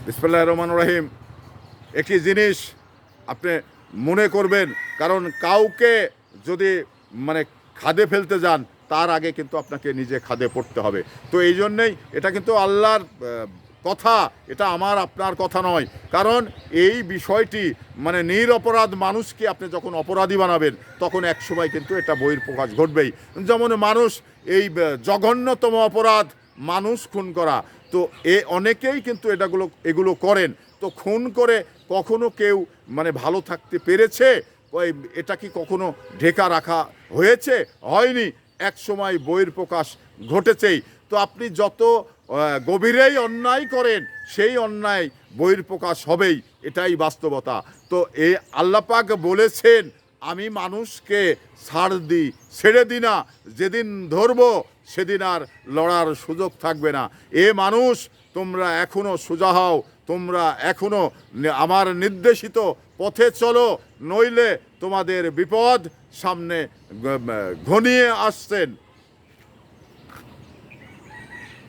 বিসমিল্লাহির রহমানির রহিম। একটি জিনিস আপনি মনে করবেন, কারণ কাউকে যদি মানে খাদে ফেলতে যান তার আগে কিন্তু আপনাকে নিজে খাদে পড়তে হবে। তো এই জন্যেই এটা কিন্তু আল্লাহর কথা, এটা আমার আপনার কথা নয়। কারণ এই বিষয়টি মানে নিরপরাধ মানুষকে আপনি যখন অপরাধী বানাবেন তখন একসময় কিন্তু এটা বহিঃপ্রকাশ ঘটবেই। যেমন মানুষ এই জঘন্যতম অপরাধ মানুষ খুন করা, তো অনেকেই কিন্তু এগুলো করেন। তো খুন করে কখনো কেউ মানে ভালো থাকতে পেরেছে? এটা কি কখনো ঢেকা রাখা হয়েছে? হয়নি, এক সময় বহিঃপ্রকাশ ঘটেছেই। তো আপনি যত গভীরেই অন্যায় করেন সেই অন্যায় বহিঃপ্রকাশ হবেই, এটাই বাস্তবতা। তো আল্লাহ পাক বলেছেন, আমি মানুষকে ছেড়ে দিই না, যেদিন ধরবো সেদিন আর লড়ার সুযোগ থাকবে না। মানুষ, তোমরা এখনো সোজা হও, তোমরা এখনো আমার নির্দেশিত পথে চলো, নইলে তোমাদের বিপদ সামনে ঘনিয়ে আসছেন।